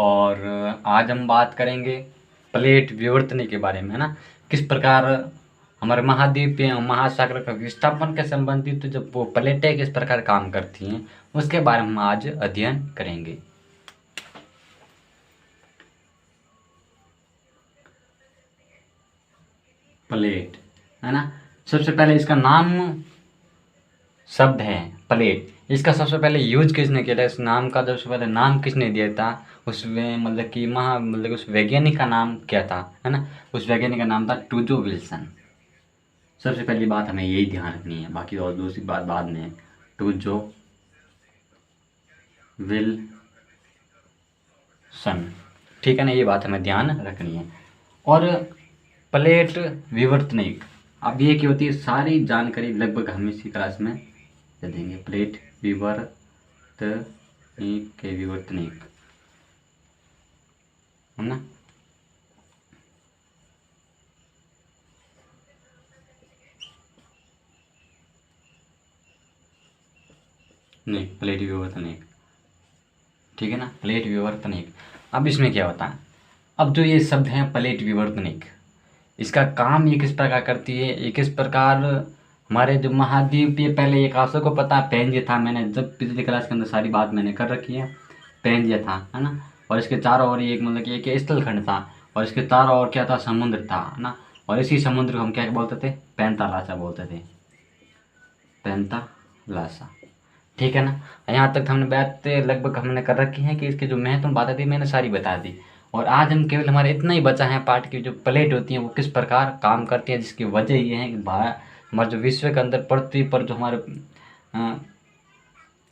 और आज हम बात करेंगे प्लेट विवर्तनी के बारे में, है ना। किस प्रकार हमारे महाद्वीप या महासागर का विस्थापन के संबंधित जब वो प्लेटें किस प्रकार काम करती हैं उसके बारे में हम आज अध्ययन करेंगे। प्लेट, है ना। सबसे पहले इसका नाम शब्द है प्लेट। इसका सबसे पहले यूज किसने किया था, इस नाम का सबसे पहले नाम किसने दिया था, उसमें मतलब कि उस वैज्ञानिक का नाम क्या था, है ना। उस वैज्ञानिक का नाम था टूजो विल्सन। सबसे पहली बात हमें यही ध्यान रखनी है, बाकी और दूसरी बात बाद में है। टूजो विल्सन, ठीक है ना, ये बात हमें ध्यान रखनी है। और प्लेट विवर्तनिक, अब ये क्या होती है, सारी जानकारी लगभग हम इसी क्लास में दे देंगे। प्लेट विवर्तनिक के विवर्तनिक, है ना। नहीं, प्लेट विवर्तनिक, ठीक है ना, प्लेट विवर्तनिक। अब इसमें क्या होता है, अब जो ये शब्द हैं प्लेट विवर्तनिक, इसका काम ये किस प्रकार करती है, ये किस प्रकार हमारे जो महाद्वीप, ये पहले एक आप सबको पता है पेंज था, मैंने जब पिछली क्लास के अंदर सारी बात मैंने कर रखी है। पेंज था, है ना। और इसके चारों ओर एक मतलब कि एक स्थलखंड था, और इसके चारों ओर क्या था, समुद्र था, है ना। और इसी समुद्र को हम क्या बोलते थे, पैंतालासा बोलते थे, पैंतालासा, ठीक है ना। यहाँ तक हमने बात लगभग हमने कर रखी है कि इसकी जो महत्वपूर्ण बातें थी मैंने सारी बता दी। और आज हम केवल हमारे इतना ही बचा है पार्ट की जो प्लेट होती हैं वो किस प्रकार काम करती हैं, जिसकी वजह ये है कि हमारे जो विश्व के अंदर पृथ्वी पर जो हमारे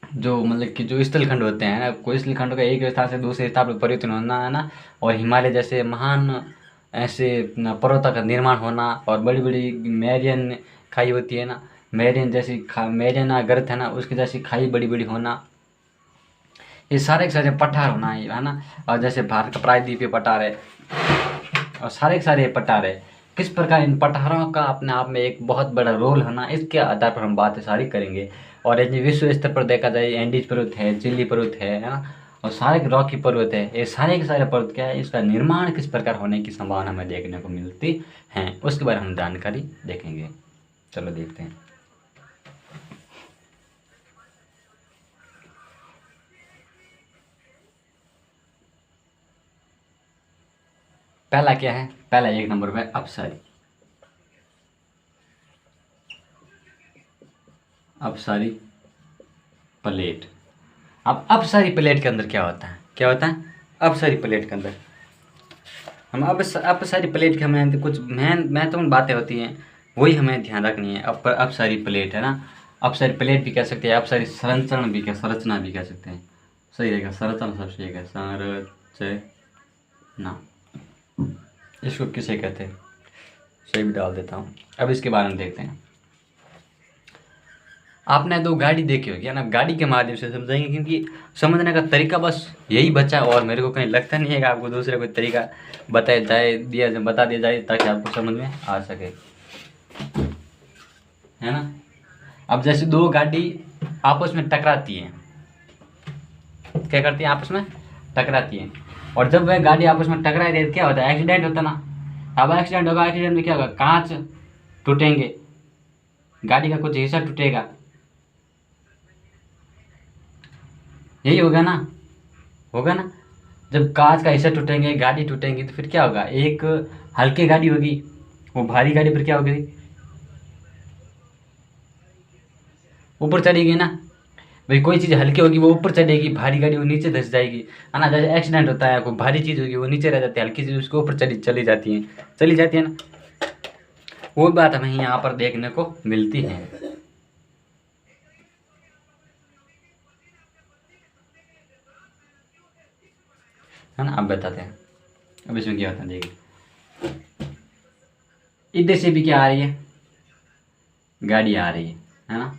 जो मतलब कि जो स्थलखंड होते हैं ना, कोई स्थलखंड का एक स्थान से दूसरे स्थान पर परिवर्तन होना, है ना। और हिमालय जैसे महान ऐसे पर्वतों का निर्माण होना, और बड़ी बड़ी मैरियन खाई होती है ना, मैरियन जैसी मैरियन गर्त है ना, उसकी जैसी खाई बड़ी बड़ी होना, ये सारे के सारे पठार होना, है ना। और जैसे भारत का प्रायद्वीपीय पठार है, और सारे के सारे पठार है, किस प्रकार इन पठारों का अपने आप में एक बहुत बड़ा रोल है ना, इसके आधार पर हम बातें सारी करेंगे। और यदि विश्व स्तर पर देखा जाए, एंडीज पर्वत है, चिली पर्वत है ना, और सारे रॉकी पर्वत है, ये सारे के सारे पर्वत क्या है, इसका निर्माण किस प्रकार होने की संभावना हमें देखने को मिलती है, उसके बारे में हम जानकारी देखेंगे। चलो देखते हैं। पहला क्या है, पहला एक नंबर पे अपसारी। अपसारी प्लेट। अब अपसारी प्लेट के अंदर क्या होता है, क्या होता है अपसारी प्लेट के अंदर, हम अब अपसारी प्लेट के हमें कुछ महत्वपूर्ण बातें होती हैं, वही हमें ध्यान रखनी है। अपसारी प्लेट, है ना। अपसारी प्लेट भी कह सकते हैं, अपसारी संरचना भी कह सकते हैं। सही रहेगा, संरचना सबसे एक है, संरचना, इसको किसे कहते हैं, सही भी डाल देता हूँ। अब इसके बारे में देखते हैं। आपने दो गाड़ी देखी होगी, है ना, गाड़ी के माध्यम से समझाएंगे, क्योंकि समझने का तरीका बस यही बचा, और मेरे को कहीं लगता नहीं है कि आपको दूसरे कोई तरीका बता दिया जाए ताकि आपको समझ में आ सके, है ना। अब जैसे दो गाड़ी आपस में टकराती हैं, क्या करती है, आपस में टकराती हैं, और जब वह गाड़ी आपस में टकरा रही है क्या होता है, एक्सीडेंट होता ना। अब एक्सीडेंट होगा, एक्सीडेंट में क्या होगा, कांच टूटेंगे, गाड़ी का कुछ हिस्सा टूटेगा, यही होगा ना, होगा ना। जब कांच का हिस्सा टूटेंगे, गाड़ी टूटेंगी, तो फिर क्या होगा, एक हल्की गाड़ी होगी, वो भारी गाड़ी पर क्या होगी, ऊपर चढ़ेगी ना। भाई कोई चीज़ हल्की होगी वो ऊपर चढ़ेगी, भारी गाड़ी वो नीचे धस जाएगी, है ना। जैसे एक्सीडेंट होता है, कोई भारी चीज़ होगी वो नीचे रह जाती है, हल्की चीज़ उसके ऊपर चली जाती है ना। वो बात हमें यहाँ पर देखने को मिलती है ना। अब बताते हैं, अब इसमें क्या होता है, देखिए इधर से भी क्या आ रही है, गाड़ी आ रही है ना।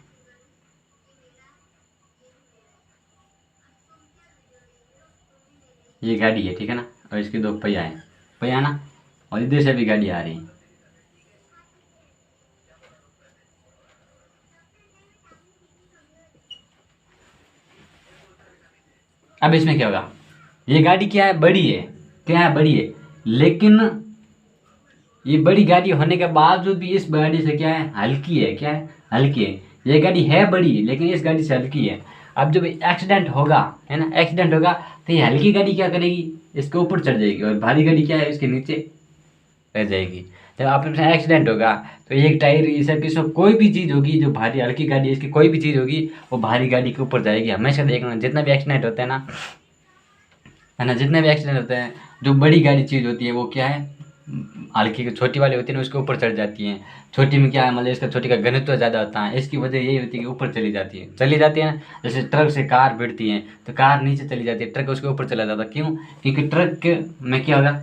ये गाड़ी है, ठीक है ना, और इसके दो पहिया है, पहिया ना, और इधर से भी गाड़ी आ रही है। अब इसमें क्या होगा, ये गाड़ी क्या है, बड़ी है, क्या है, बड़ी है, लेकिन ये बड़ी गाड़ी होने के बावजूद भी इस गाड़ी से क्या है, हल्की है, क्या है, हल्की है। ये गाड़ी है बड़ी लेकिन इस गाड़ी से हल्की है। अब जब एक्सीडेंट होगा, है ना, एक्सीडेंट होगा तो ये हल्की गाड़ी क्या करेगी, इसके ऊपर चढ़ जाएगी, और भारी गाड़ी क्या है, इसके नीचे रह जाएगी। जब आपके साथ एक्सीडेंट होगा तो एक टायर, ये सब इसमें कोई भी चीज़ होगी जो भारी, हल्की गाड़ी है, इसकी कोई भी चीज़ होगी वो भारी गाड़ी के ऊपर जाएगी। हमेशा देखना, जितना भी एक्सीडेंट होता है ना, है ना, जितने भी एक्सीडेंट होते हैं, जो बड़ी गाड़ी चीज़ होती है वो क्या है, हल्की की, छोटी वाली होती है ना उसके ऊपर चढ़ जाती हैं। छोटी में क्या है, मतलब इसका छोटी का घनत्व ज़्यादा होता है, इसकी वजह यही होती है कि ऊपर चली जाती है, चली जाती है ना। जैसे ट्रक से कार भिड़ती है तो कार नीचे चली जाती है, ट्रक उसके ऊपर चला जाता है। क्यों? क्योंकि ट्रक में क्या होगा,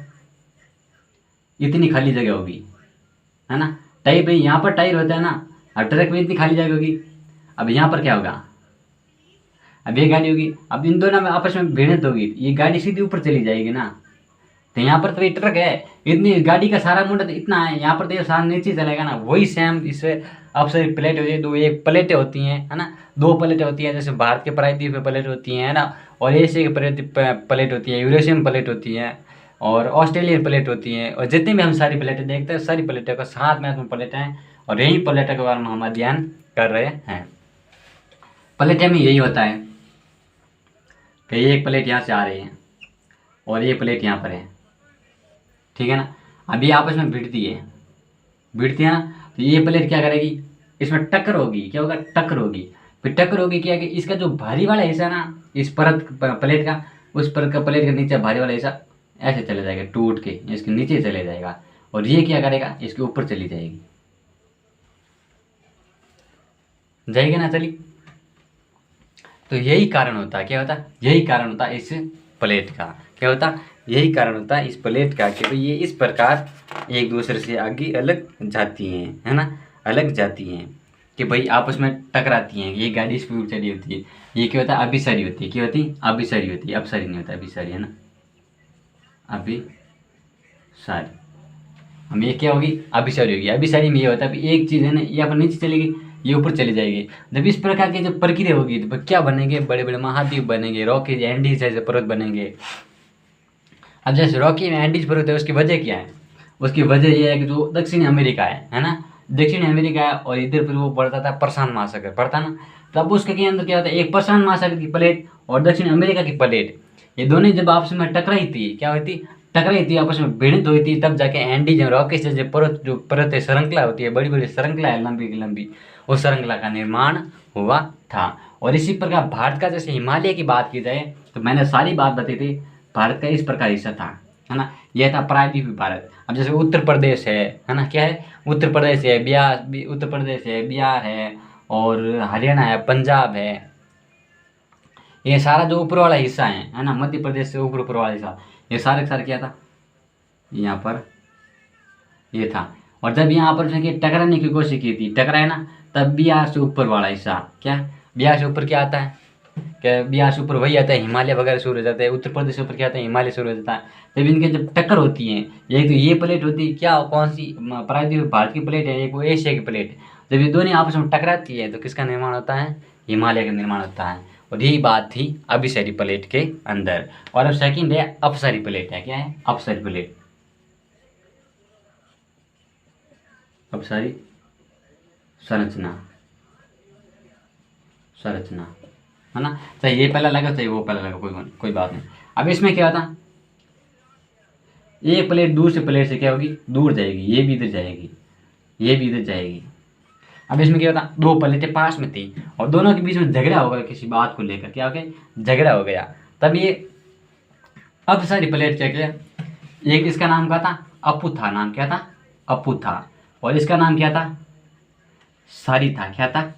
इतनी खाली जगह होगी, है ना। टायर पे, यहाँ पर टायर होता है ना, अब ट्रक में इतनी खाली जगह होगी। अब यहाँ पर क्या होगा, अब ये गाड़ी होगी, अब इन दोनों में आपस में भिड़ंत होगी, ये गाड़ी सीधी ऊपर चली जाएगी ना। तो यहाँ पर तो ये ट्रक है, इतनी गाड़ी का सारा मुंडा तो इतना है, यहाँ पर तो ये सारा नीचे चलेगा ना। वही सेम इससे अब सारी प्लेट होती है, दो एक प्लेटें होती हैं, है ना, दो प्लेटें होती हैं। जैसे भारत के प्रायद्वीप पे प्लेट होती हैं, है ना, और एशिया की प्लेट होती है, यूरेशियन प्लेट होती है, और ऑस्ट्रेलियन प्लेट होती है। और जितनी भी हम सारी प्लेटें देखते हैं, सारी प्लेटों का 7 महत्वपूर्ण प्लेटें हैं, और यही प्लेटों के बारे में हम अध्ययन कर रहे हैं। प्लेटें में यही होता है कि ये एक प्लेट यहाँ से आ रही है और ये प्लेट यहाँ पर है, ठीक है ना। अभी आपस में भिड़ती है, भिड़ती है ना, तो ये प्लेट क्या करेगी, इसमें टक्कर होगी, क्या होगा, टक्कर होगी। फिर टक्कर होगी क्या, कि इसका जो भारी वाला हिस्सा ना, इस परत प्लेट का, उस परत का प्लेट के नीचे भारी वाला हिस्सा ऐसे चले जाएगा, टूट के इसके नीचे चले जाएगा, और ये क्या करेगा, इसके ऊपर चली जाएगी, जाएगी ना, चली। तो यही कारण होता है, क्या होता है, यही कारण होता है इस प्लेट का, क्या होता है, यही कारण होता है इस प्लेट का, कि भाई ये इस प्रकार एक दूसरे से आगे अलग जाती हैं, है ना, अलग जाती हैं, कि भाई आपस में टकराती हैं। ये गाड़ी स्पीड चली होती है, ये क्या होता है, अभिसारी होती है, क्या होती है, अभिसारी होती है, अपसारी नहीं होता, अभिसारी, है ना, अभिसारी। हम ये क्या होगी, अभिसारी होगी। अभिसारी में ये होता है कि एक चीज़ है ना, ये अपन नीचे चलेगी, ये ऊपर चली जाएगी। जब इस प्रकार की जब प्रक्रिया होगी तो क्या बनेंगे, बड़े बड़े महाद्वीप बनेंगे, रॉकी एंडीज जैसे पर्वत बनेंगे। अब जैसे रॉकी एंडीज पर्वत है, उसकी वजह क्या है, उसकी वजह यह है कि जो दक्षिणी अमेरिका है ना, दक्षिणी अमेरिका है, और इधर फिर वो पड़ता था प्रशांत महासागर, पड़ता ना। तब उसके अंदर क्या होता है, एक प्रशांत महासागर की प्लेट और दक्षिण अमेरिका की प्लेट, ये दोनों जब आपस में टकराई थी, क्या हुई थी, टकराई थी, आपस में भिड़ंत हुई थी, तब जाके एंडीज रॉकेट से जो पर्वत है, श्रृंखला होती है, बड़ी बड़ी श्रृंखला है, लंबी लंबी, उस श्रृंखला का निर्माण हुआ था। और इसी प्रकार भारत का, जैसे हिमालय की बात की जाए तो मैंने सारी बात बताई थी, भारत का इस प्रकार हिस्सा था, है ना, यह था प्रायद्वीपीय भारत। अब जैसे उत्तर प्रदेश है ना, क्या है, उत्तर प्रदेश है, बिहार, उत्तर प्रदेश है, बिहार है, और हरियाणा है, पंजाब है, ये सारा जो ऊपर वाला हिस्सा है ना, मध्य प्रदेश से ऊपर ऊपर वाला हिस्सा, ये सारे के सारे क्या था, यहाँ पर ये था। और जब यहाँ पर टकराने की कोशिश की थी, टकराए ना, तब बिहार से ऊपर वाला हिस्सा, क्या, बिहार से ऊपर क्या आता है, क्या, बिहार से ऊपर वही आता है, हिमालय वगैरह शुरू हो जाता है। उत्तर प्रदेश से ऊपर क्या आता है, हिमालय शुरू हो जाता है। जब इनके जब टक्कर होती है, एक तो ये प्लेट होती है, क्या, कौन सी, प्रायद्वीप भारत की प्लेट है, एक वो एशिया की प्लेट। जब ये दोनों आपस में टकराती है तो किसका निर्माण होता है, हिमालय का निर्माण होता है। और यही बात थी अभिसारी प्लेट के अंदर। और अब सेकंड है अपसारी प्लेट, है, क्या है, अपसारी प्लेट, अपसारी संरचना, संरचना, है ना, चाहे ये पहला लगा चाहे वो पहला लगा, कोई बात नहीं। अब इसमें क्या होता, एक प्लेट दूसरे प्लेट से क्या होगी, दूर जाएगी, ये भी इधर जाएगी, ये भी इधर जाएगी। अब इसमें क्या होता, दो प्लेटें पास में थी और दोनों के बीच में झगड़ा हो गया किसी बात को लेकर, क्या हो गया, झगड़ा हो गया। तब ये अब सारी प्लेट क्या किया, एक इसका नाम क्या था, अपू था, नाम क्या था, अपू था, और इसका नाम क्या था, सारी था, क्या था,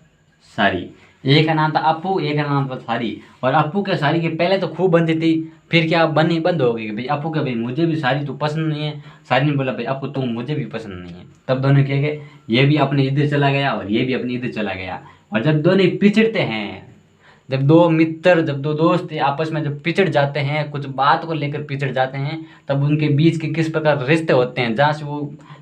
सारी। एक का नाम था अपू, एक का नाम था सारी। और अपू के सारी के पहले तो खूब बनती थी, फिर क्या बननी बंद हो गई, भाई अपू के, भाई मुझे भी सारी तो पसंद नहीं है। सारी ने बोला भाई अपू तुम मुझे भी पसंद नहीं है। तब दोनों क्या गए, ये भी अपने इधर चला गया और ये भी अपनी इधर चला गया। और जब दोनों पिछड़ते हैं, जब दो मित्र, जब दो दोस्त आपस में जब पिछड़ जाते हैं, कुछ बात को लेकर पिछड़ जाते हैं, तब उनके बीच के किस प्रकार रिश्ते होते हैं, जहाँ से वो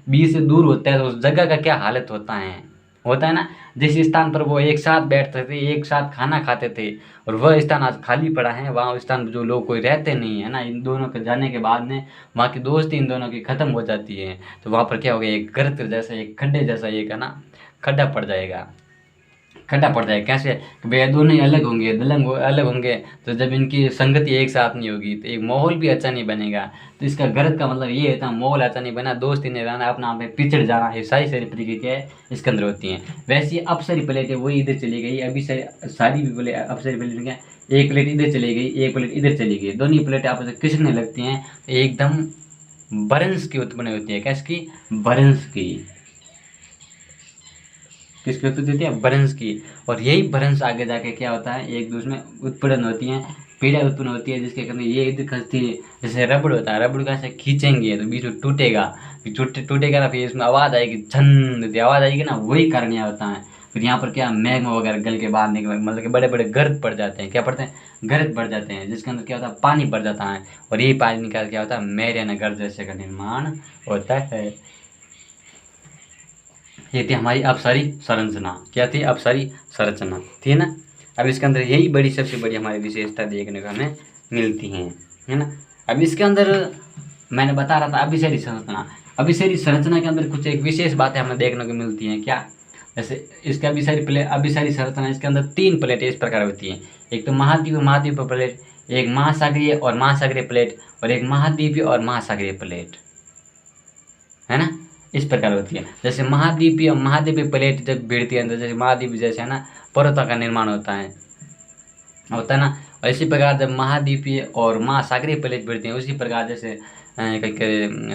बीच से दूर होते हैं तो उस जगह का क्या हालत होता है, होता है ना, जिस स्थान पर वो एक साथ बैठते थे, एक साथ खाना खाते थे, और वह स्थान आज खाली पड़ा है, वहाँ उस स्थान पर जो लोग कोई रहते नहीं है ना, इन दोनों के जाने के बाद में वहाँ की दोस्ती इन दोनों की ख़त्म हो जाती है। तो वहाँ पर क्या हो गया, एक गर्त जैसा, एक खड्डे जैसा एक है ना, खड्डा पड़ जाएगा। खड्डा पड़ जाएगा कैसे, कि भैया दोनों ही अलग होंगे, अलग होंगे, तो जब इनकी संगति एक साथ नहीं होगी तो एक माहौल भी अच्छा नहीं बनेगा। तो इसका गलत का मतलब ये है, माहौल अच्छा नहीं बना, दोस्ती नहीं रहना, अपना आप में पिछड़ जाना, ये सारी सारी प्रक्रिया इसके अंदर होती हैं। वैसे अपसरी प्लेट है वही इधर चली गई, अभी सारी भी प्लेट अपसरी प्लेट क्या, एक प्लेट इधर चली गई, एक प्लेट इधर चली गई, दोनों प्लेटें आपस में खिसकने लगती हैं, तो एकदम बरंस की उत्पन्न होती है। कैसकी, बरंस की। किसकी उत्पत्ति होती है, बरंस की। और यही बरंस आगे जाके क्या होता है, एक दूसरे में उत्पन्न होती हैं, पीड़ा उत्पन्न होती है, जिसके कारण ये इधर खसती है। जैसे रबड़ होता है, रबड़ का ऐसे खींचेंगे तो बीच में टूटेगा, फिर टूटेगा ना, फिर इसमें आवाज़ आएगी, झन आवाज़ आएगी ना, वही कारण यहाँ होता है। फिर यहाँ पर क्या, मैग्मा वगैरह गल के बाहर निकल, मतलब कि बड़े बड़े गर्त पड़ जाते हैं। क्या पड़ते हैं, गर्त बढ़ जाते हैं, जिसके अंदर क्या होता है, पानी बढ़ जाता है, और यही पानी का क्या होता है, मैरियाना गर्त जैसे का निर्माण होता है। ये थी हमारी अपसारी संरचना। क्या थी, अपसारी संरचना थी ना। अब इसके अंदर यही बड़ी, सबसे बड़ी हमारी विशेषता देखने को हमें मिलती है ना। अब इसके अंदर मैंने बता रहा था अभिसारी संरचना। अभिसारी संरचना के अंदर कुछ एक विशेष बातें हमें देखने को मिलती हैं। क्या, जैसे इसका अभिसारी संरचना, इसके अंदर 3 प्लेटें इस प्रकार होती हैं। एक तो महाद्वीप प्लेट, एक महासागरीय और महासागरीय प्लेट, और एक महाद्वीपीय और महासागरीय प्लेट, है ना, इस प्रकार होती है। जैसे महाद्वीपीय प्लेट जब भिड़ती है अंदर, जैसे महाद्वीप जैसे है ना, पर्वतों का निर्माण होता है ना। और इसी प्रकार जब महाद्वीपीय और महासागरीय प्लेट भिड़ती हैं, उसी प्रकार जैसे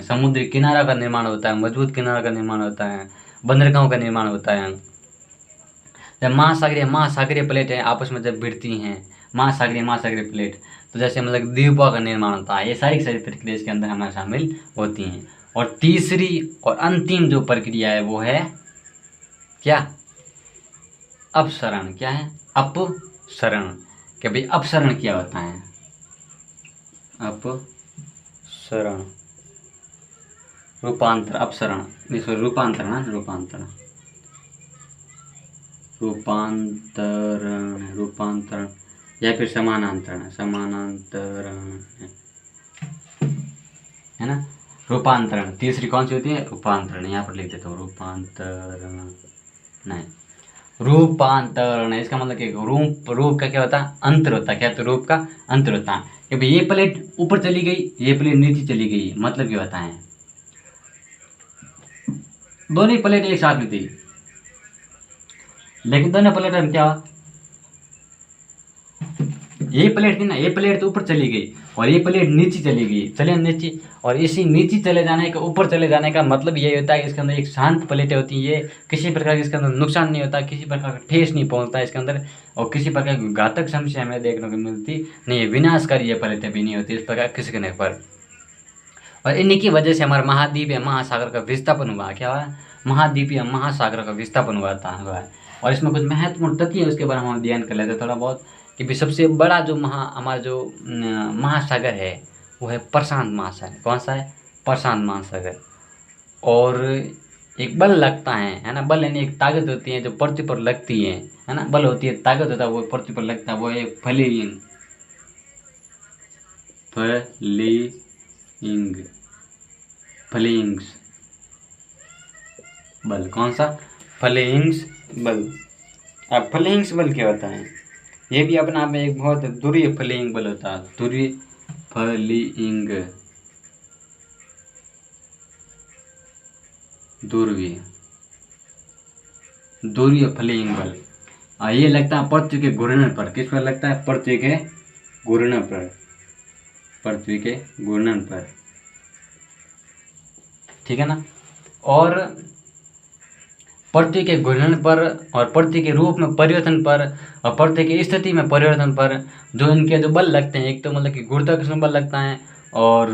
समुद्री किनारा का निर्माण होता है, मजबूत किनारा का निर्माण होता है, बंदरगाहों का निर्माण होता है। जब महासागरीय प्लेट है आपस में जब भिड़ती हैं, महासागरीय प्लेट, तो जैसे मतलब द्वीपों का निर्माण होता है। ये सारी प्रक्रिया इसके अंदर हमारे शामिल होती हैं। और तीसरी और अंतिम जो प्रक्रिया है वो है क्या, अपसरण। क्या है, अपसरण। कि भाई अपसरण क्या होता है, अपसरण, रूपांतर, अपसरण, रूपांतरण या फिर समानांतरण है ना। रूपांतरण तीसरी कौन सी होती है, रूपांतरण। यहाँ पर लिख देता हूँ, रूपांतरण। इसका मतलब कि रूप का क्या होता है, अंतर होता है। क्या, तो रूप का अंतर होता है कि भाई ये प्लेट ऊपर चली गई, ये प्लेट नीचे चली गई, मतलब क्या होता है, दोनों ही प्लेट एक साथ में थी, लेकिन दोनों प्लेट में क्या, ये प्लेट थी ना, ये प्लेट तो ऊपर चली गई और ये प्लेट नीचे चली गई, चले नीचे। और इसी नीचे चले जाने का, ऊपर चले जाने का मतलब ये होता है कि इसके अंदर एक शांत प्लेटें होती है, ये किसी प्रकार की इसके अंदर नुकसान नहीं होता, किसी प्रकार का ठेस नहीं पहुंचता इसके अंदर, और किसी प्रकार की घातक समस्या हमें देखने को मिलती नहीं है, विनाशकारी ये प्लेटें भी नहीं होती इस प्रकार खिसकने पर। और इन्हीं की वजह से हमारा महाद्वीप या महासागर का विस्थापन हुआ। क्या हुआ, महाद्वीप या महासागर का विस्थापन हुआ है। और इसमें कुछ महत्वपूर्ण तथ्य है, उसके बारे में हम ध्यान कर लेते हैं थोड़ा बहुत, कि भी सबसे बड़ा जो हमारा जो महासागर है वो है प्रशांत महासागर। कौन सा है, प्रशांत महासागर। और एक बल लगता है ना, बल यानी एक ताकत होती है जो पृथ्वी पर लगती है ना, बल होती है, ताकत होता है, वो पृथ्वी पर लगता है, वो है फ्लेइंग्स बल। कौन सा, फ्लेइंग्स बल। अब फ्लेइंग्स बल क्या होता है, ये भी अपने आप में एक बहुत ध्रुवीय फ्लेइंग बल होता है, ध्रुवीय फ्लेइंग बल। ये लगता है पृथ्वी के घूर्णन पर। किस पर लगता है, पृथ्वी के घूर्णन पर, ठीक है ना। और पृथ्वी के घूर्णन पर और पृथ्वी के रूप में परिवर्तन पर और पृथ्वी की स्थिति में परिवर्तन पर जो इनके जो बल लगते हैं, एक तो मतलब कि गुरुत्वाकर्षण बल लगता है, और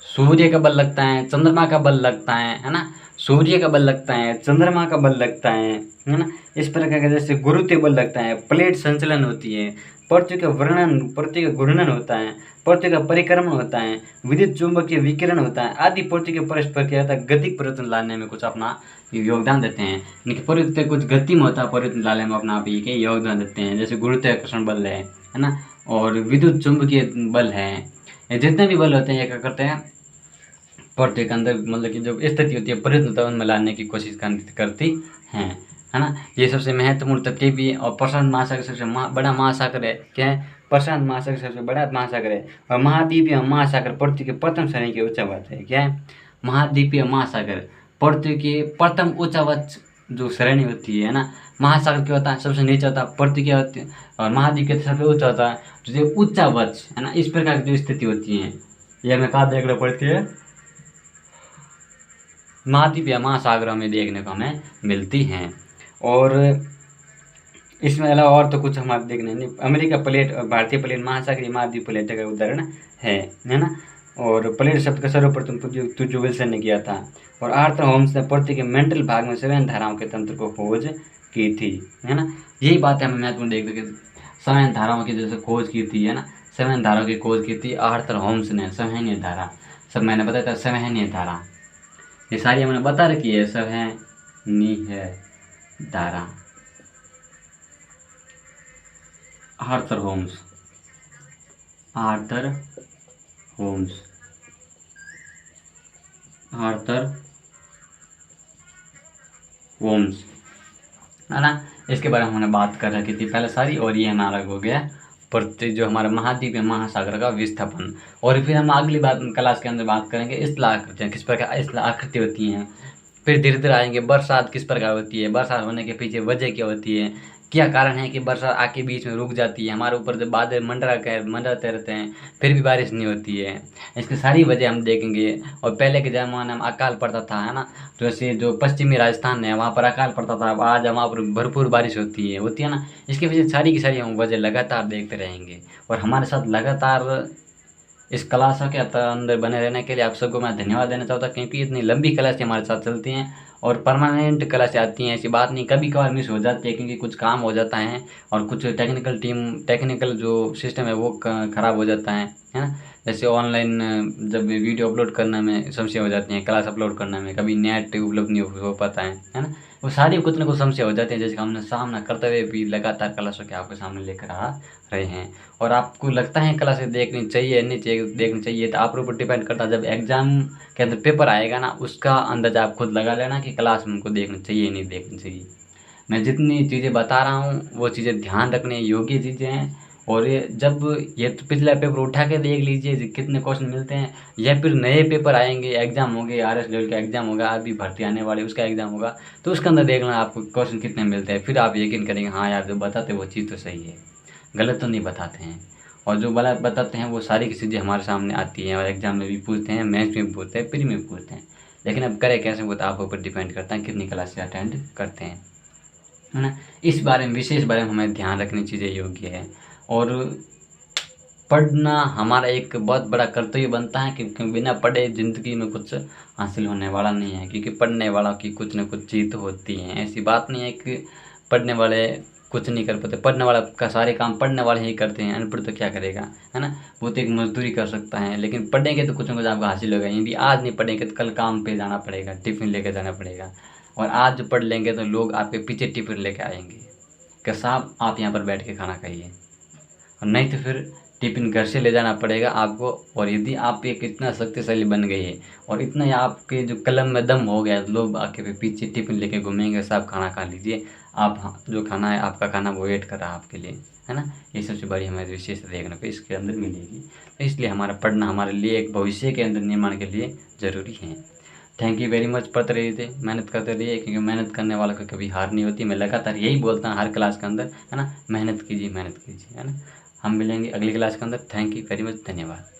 सूर्य का बल लगता है, चंद्रमा का बल लगता है ना। सूर्य का बल लगता है, चंद्रमा का बल लगता है ना। इस प्रकार का जैसे गुरुत्व बल लगता है, प्लेट संचलन होती है, पृथ्वी का वर्णन, पृथ्वी का घूर्णन होता है, पृथ्वी का परिक्रमण होता है, विद्युत चुंबकीय विकिरण होता है आदि पृथ्वी के परस्पर क्या होता है गतिक परिवर्तन लाने में कुछ अपना योगदान देते हैं। यानी कि पृथ्वी पे कुछ गति में होता है, परिवर्तन लाने में अपना आप ये योगदान देते हैं। जैसे गुरुत्वाकर्षण बल है ना, और विद्युत चुंबकीय बल है, ये जितने भी बल होते हैं ये क्या करते हैं पृथ्वी के अंदर मतलब कि जो स्थिति होती है परिवर्तन उनमें लाने की कोशिश करती हैं, है ना। ये सबसे महत्वपूर्ण तथ्य भी है। और प्रशांत महासागर सबसे बड़ा महासागर है, क्या है, प्रशांत महासागर सबसे बड़ा महासागर है। और महाद्वीपीय महासागर पृथ्वी के प्रथम श्रेणी के उच्चवत है, क्या है, महाद्वीपीय महासागर पृथ्वी के प्रथम उच्चवत जो श्रेणी होती है ना। महासागर क्या होता है सबसे नीचे होता है, पृथ्वी क्या होती है, और महाद्वीप के सबसे ऊंचा होता है जो उच्चवत है ना। इस प्रकार की जो स्थिति होती है ये हमें कहाँ देखना पड़ती है, महाद्वीपीय महासागरों में देखने को हमें मिलती हैं। और इसमें अलावा और तो कुछ हमारे देखने नहीं। अमेरिका प्लेट और भारतीय प्लेट महासागरीय महाद्वीप प्लेट का उदाहरण है ना। और प्लेट शब्द का सर्वप्रथम तुजो विल्सन ने किया था। और आर्थर होम्स ने पृथ्वी के मेंटल भाग में 7 धाराओं के तंत्र को खोज की थी, है ना। यही बात है हमें महत्वपूर्ण देखते कि 7 धाराओं की जैसे खोज की थी, है ना। 7 धाराओं की खोज की थी आर्थर होम्स ने। संवहनीय धारा, सब मैंने बताया था, संवहनीय धारा ये सारी हमने बता रखी है। संवहनीय धारा Arthur Holmes, Arthur Holmes, Arthur Holmes, है ना। इसके बारे में हमने बात कर रखी थी पहले सारी। और ये हमारा हो गया पृथ्वी जो हमारा महाद्वीपीय महासागर का विस्थापन। और फिर हम अगली बात क्लास के अंदर बात करेंगे स्थल आकृतियाँ, किस प्रकार स्थल आकृति होती हैं। फिर धीरे धीरे आएंगे बरसात किस प्रकार होती है, बरसात होने के पीछे वजह क्या होती है, क्या कारण है कि बरसात आके बीच में रुक जाती है, हमारे ऊपर जब बादल मंडराते रहते हैं फिर भी बारिश नहीं होती है। इसकी सारी वजह हम देखेंगे। और पहले के ज़माने में अकाल पड़ता था, है ना। जैसे जो पश्चिमी राजस्थान है वहाँ पर अकाल पड़ता था, अब आज वहाँ पर भरपूर बारिश होती है ना। इसके पीछे सारी की सारी हम वजह लगातार देखते रहेंगे। और हमारे साथ लगातार इस क्लास के अंदर बने रहने के लिए आप सबको मैं धन्यवाद देना चाहता हूँ, क्योंकि इतनी लंबी क्लासें हमारे साथ चलती हैं और परमानेंट क्लासें आती हैं। ऐसी बात नहीं, कभी कभार मिस हो जाती है क्योंकि कुछ काम हो जाता है और कुछ टेक्निकल जो सिस्टम है वो ख़राब हो जाता है ना। जैसे ऑनलाइन जब वीडियो अपलोड करने में समस्या हो जाती है, क्लास अपलोड करने में कभी नेट उपलब्ध नहीं हो पाता है ना। वो सारी कुछ ना कुछ समस्या हो जाती है, जैसे हमने सामना करते हुए भी लगातार क्लासों के आपके सामने लेकर आ रहे हैं। और आपको लगता है क्लासेस देखनी चाहिए नहीं चाहिए, देखनी चाहिए तो आप ऊपर डिपेंड करता है। जब एग्ज़ाम के अंदर पेपर आएगा ना उसका अंदाज़ा आप खुद लगा लेना कि क्लास में उनको देखनी चाहिए नहीं देखनी चाहिए। मैं जितनी चीज़ें बता रहा हूँ वो चीज़ें ध्यान रखने योग्य चीज़ें हैं। और जब ये तो पिछला पेपर उठा के देख लीजिए कितने क्वेश्चन मिलते हैं, या फिर नए पेपर आएंगे, एग्जाम होंगे, RS लेवल का एग्जाम होगा, अभी भर्ती आने वाली उसका एग्जाम होगा, तो उसके अंदर देखना आपको क्वेश्चन कितने मिलते हैं। फिर आप यकीन करेंगे हाँ यार जो बताते वो चीज़ तो सही है, गलत तो नहीं बताते हैं। और जो गलत बताते हैं वो सारी की चीज़ें हमारे सामने आती हैं और एग्जाम में भी पूछते हैं, मैथ्स में भी पूछते हैं, प्री में भी पूछते हैं। लेकिन अब करें कैसे वो तो आप ऊपर डिपेंड करता है कितनी क्लासेस अटेंड करते हैं, है ना। इस बारे में विशेष बारे में हमें ध्यान रखनी चीज़ें योग्य है। और पढ़ना हमारा एक बहुत बड़ा कर्तव्य बनता है, क्योंकि बिना पढ़े ज़िंदगी में कुछ हासिल होने वाला नहीं है। क्योंकि पढ़ने वालों की कुछ न कुछ चीज़ तो होती हैं, ऐसी बात नहीं है कि पढ़ने वाले कुछ नहीं कर पाते। पढ़ने वाला का सारे काम पढ़ने वाले ही करते हैं, अनपढ़ तो क्या करेगा, है ना। वो तो एक मजदूरी कर सकता है, लेकिन पढ़ेंगे तो कुछ न कुछ आपको हासिल होगा। यदि आज नहीं पढ़ेंगे तो कल काम पे जाना पड़ेगा, टिफ़िन लेके जाना पड़ेगा। और आज पढ़ लेंगे तो लोग आपके पीछे टिफ़िन लेके आएंगे कि साहब आप यहाँ पर बैठ के खाना खाइए, और नहीं तो फिर टिफ़िन घर से ले जाना पड़ेगा आपको। और यदि आप एक इतना शक्तिशाली बन गए हैं और इतना आपके जो कलम में दम हो गया, लोग आपके पीछे टिफ़िन लेके घूमेंगे, साहब खाना खा लीजिए, आप जो खाना है आपका खाना वो वेट कर रहा है आपके लिए, है ना। ये सबसे बड़ी हमें विशेषता देखने को इसके अंदर मिलेगी। तो इसलिए हमारा पढ़ना हमारे लिए एक भविष्य के अंदर निर्माण के लिए ज़रूरी है। Thank you very much. पढ़ते रहिए, मेहनत करते रहिए, क्योंकि मेहनत करने वालों को कभी हार नहीं होती। मैं लगातार यही बोलता हूँ हर क्लास के अंदर, है ना, मेहनत कीजिए, है ना। हम मिलेंगे अगली क्लास के अंदर। थैंक यू वेरी मच, धन्यवाद।